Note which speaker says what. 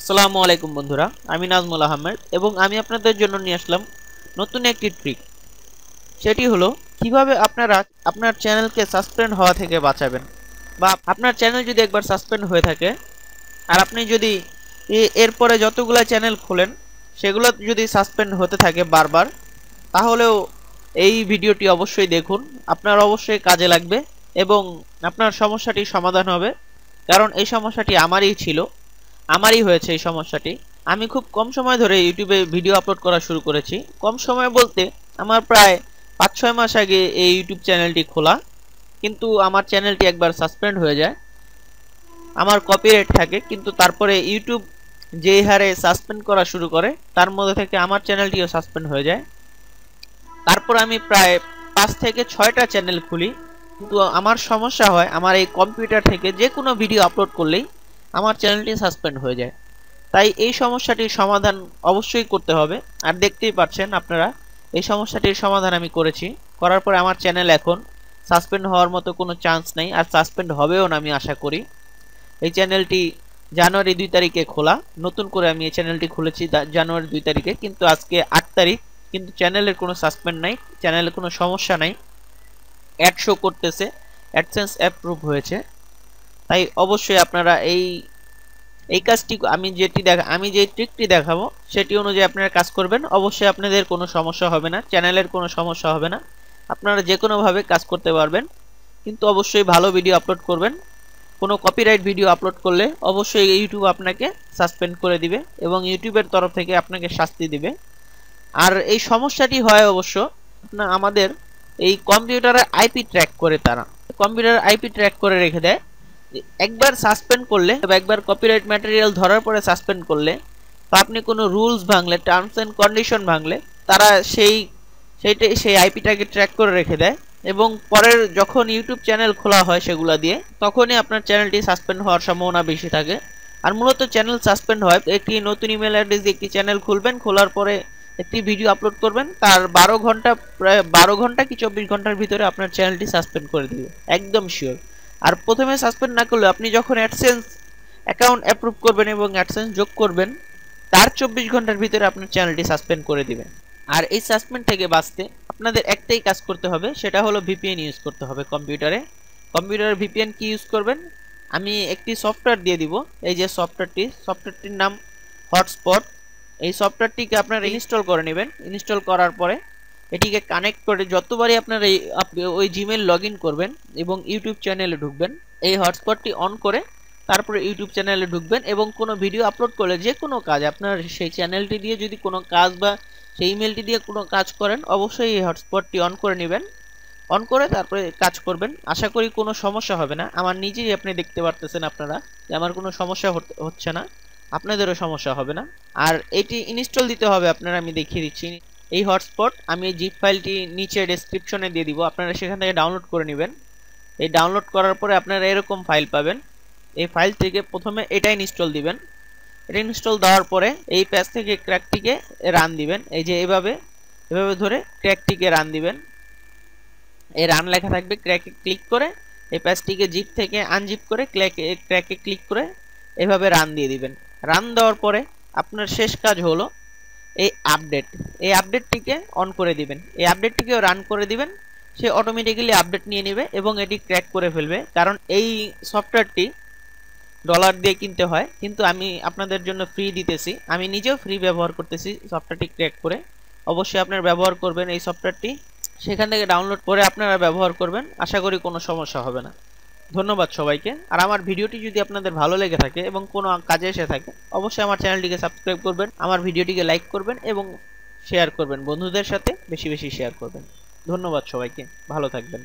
Speaker 1: আসসালামু আলাইকুম বন্ধুরা, আমি নাজমুল আহমেদ এবং আমি আপনাদের জন্য নিয়ে আসলাম নতুন একটি ট্রিক। সেটি হলো কিভাবে আপনারা আপনার চ্যানেলকে সাসপেন্ড হওয়া থেকে বাঁচাবেন। বা আপনার চ্যানেল যদি একবার সাসপেন্ড হয়ে থাকে আর আপনি যদি এরপরে যতগুলো চ্যানেল খোলেন সেগুলো যদি সাসপেন্ড হতে থাকে বারবার, তাহলেও এই ভিডিওটি অবশ্যই দেখুন, আপনার অবশ্যই কাজে লাগবে এবং আপনার সমস্যাটি সমাধান হবে। কারণ এই সমস্যাটি আমারই হয়েছে এই সমস্যাটি। আমি খুব কম সময় ধরে ইউটিউবে ভিডিও আপলোড করা শুরু করেছি। কম সময় বলতে আমার প্রায় ৫-৬ মাস আগে এই ইউটিউব চ্যানেলটি খোলা, কিন্তু আমার চ্যানেলটি একবার সাসপেন্ড হয়ে যায়। আমার কপিরাইট থাকে, কিন্তু তারপরে ইউটিউব যেই হারে সাসপেন্ড করা শুরু করে তার মধ্যে থেকে আমার চ্যানেলটিও সাসপেন্ড হয়ে যায়। তারপর আমি প্রায় ৫ থেকে ৬টা চ্যানেল খুলি, কিন্তু আমার সমস্যা হয় আমার এই কম্পিউটার থেকে যে কোনো ভিডিও আপলোড করলেই আমার চ্যানেলটি সাসপেন্ড হয়ে যায়। তাই এই সমস্যাটির সমাধান অবশ্যই করতে হবে। আর দেখতেই পাচ্ছেন আপনারা, এই সমস্যাটির সমাধান আমি করেছি। করার পরে আমার চ্যানেল এখন সাসপেন্ড হওয়ার মতো কোনো চান্স নেই, আর সাসপেন্ড হবেও না আমি আশা করি। এই চ্যানেলটি জানুয়ারি ২ তারিখে খোলা, নতুন করে আমি এই চ্যানেলটি খুলেছি জানুয়ারি ২ তারিখে, কিন্তু আজকে ৮ তারিখ, কিন্তু চ্যানেলের কোনো সাসপেন্ড নাই, চ্যানেলের কোনো সমস্যা নাই, অ্যাড শো করতেছে, অ্যাডসেন্স অ্যাপ্রুভ হয়েছে। তাই অবশ্যই আপনারা এই কাজটি আমি যে ট্রিকটি দেখাবো সেটি অনুযায়ী আপনারা কাজ করবেন, অবশ্যই আপনাদের কোনো সমস্যা হবে না, চ্যানেলের কোনো সমস্যা হবে না, আপনারা যে কোনোভাবে কাজ করতে পারবেন। কিন্তু অবশ্যই ভালো ভিডিও আপলোড করবেন। কোনো কপিরাইট ভিডিও আপলোড করলে অবশ্যই ইউটিউব আপনাকে সাসপেন্ড করে দিবে এবং ইউটিউবের তরফ থেকে আপনাকে শাস্তি দিবে। আর এই সমস্যাটি হয় অবশ্য আমাদের এই কম্পিউটারে আইপি ট্র্যাক করে, তারা কম্পিউটার আইপি ট্র্যাক করে রেখে দেয়। একবার সাসপেন্ড করলে বা একবার কপিরাইট ম্যাটেরিয়াল ধরার পরে সাসপেন্ড করলে, বা আপনি কোনো রুলস ভাঙলে, টার্মস এন্ড কন্ডিশন ভাঙলে, তারা সেই আইপিটাকে ট্র্যাক করে রেখে দেয় এবং পরের যখন ইউটিউব চ্যানেল খোলা হয় সেগুলা দিয়ে, তখনই আপনার চ্যানেলটি সাসপেন্ড হওয়ার সম্ভাবনা বেশি থাকে। আর মূলত চ্যানেল সাসপেন্ড হয় একটি নতুন ইমেল অ্যাড্রেস দিয়ে একটি চ্যানেল খুলবেন, খোলার পরে একটি ভিডিও আপলোড করবেন, তার ১২ ঘন্টা, প্রায় ১২ ঘন্টা কি ২৪ ঘন্টার ভিতরে আপনার চ্যানেলটি সাসপেন্ড করে দিবে, একদম শিওর। আর প্রথমে সাসপেন্ড না করলে আপনি যখন অ্যাডসেন্স অ্যাকাউন্ট অ্যাপ্রুভ করবেন এবং অ্যাডসেন্স যোগ করবেন, তার ২৪ ঘন্টার ভিতরে আপনার চ্যানেলটি সাসপেন্ড করে দিবেন। আর এই সাসপেন্ড থেকে বাঁচতে আপনাদের একটাই কাজ করতে হবে, সেটা হলো ভিপিএন ইউজ করতে হবে কম্পিউটারে। ভিপিএন কি ইউজ করবেন, আমি একটি সফটওয়্যার দিয়ে দিব। এই যে সফটওয়্যারটির নাম হটস্পট। এই সফটওয়্যারটিকে আপনারা ইনস্টল করে নেবেন। ইনস্টল করার পরে এটিকে কানেক্ট করে যতবারই আপনারা ওই জিমেল লগ ইন করবেন এবং ইউটিউব চ্যানেলে ঢুকবেন, এই হটস্পটটি অন করে তারপরে ইউটিউব চ্যানেলে ঢুকবেন এবং কোনো ভিডিও আপলোড করলে, যে কোনো কাজ আপনার সেই চ্যানেলটি দিয়ে যদি কোনো কাজ বা সেই ইমেলটি দিয়ে কোনো কাজ করেন, অবশ্যই এই হটস্পটটি অন করে নেবেন। অন করে তারপরে কাজ করবেন, আশা করি কোনো সমস্যা হবে না। আমার নিজেই আপনি দেখতে পারতেছেন আপনারা যে আমার কোনো সমস্যা হচ্ছে না, আপনাদেরও সমস্যা হবে না। আর এটি ইনস্টল দিতে হবে আপনারা, আমি দেখিয়ে দিচ্ছি। এই হটস্পট আমি এই জিপ ফাইলটি নিচে ডেসক্রিপশনে দিয়ে দিব, আপনারা সেখান থেকে ডাউনলোড করে নেবেন। এই ডাউনলোড করার পরে আপনারা এরকম ফাইল পাবেন। এই ফাইল থেকে প্রথমে এটা ইনস্টল দিবেন। এটা ইনস্টল দেওয়ার পরে এই পেজ থেকে ক্র্যাকটিকে রান দিবেন। এই যে এভাবে ধরে ক্র্যাকটিকে রান দিবেন। এই রান লেখা থাকবে, ক্র্যাকে ক্লিক করে এই পেজটিকে জিপ থেকে আনজিপ করে ক্র্যাকে ক্লিক করে এভাবে রান দিয়ে দিবেন। রান দেওয়ার পরে আপনার শেষ কাজ হলো এই আপডেটটিকে অন করে দিবেন। এই আপডেটটিকেও রান করে দিবেন, সে অটোমেটিক্যালি আপডেট নিয়ে নেবে এবং এটি ক্র্যাক করে ফেলবে। কারণ এই সফটওয়্যারটি ডলার দিয়ে কিনতে হয়, কিন্তু আমি আপনাদের জন্য ফ্রি দিতেছি, আমি নিজেও ফ্রি ব্যবহার করতেছি সফটওয়্যারটি ক্র্যাক করে। অবশ্যই আপনারা ব্যবহার করবেন এই সফটওয়্যারটি, সেখান থেকে ডাউনলোড করে আপনারা ব্যবহার করবেন, আশা করি কোনো সমস্যা হবে না। ধন্যবাদ সবাইকে। আর আমার ভিডিওটি যদি আপনাদের ভালো লেগে থাকে এবং কোনো কাজে এসে থাকে, অবশ্যই আমার চ্যানেলটিকে সাবস্ক্রাইব করবেন, আমার ভিডিওটিকে লাইক করবেন এবং শেয়ার করবেন, বন্ধুদের সাথে বেশি বেশি শেয়ার করবেন। ধন্যবাদ সবাইকে, ভালো থাকবেন।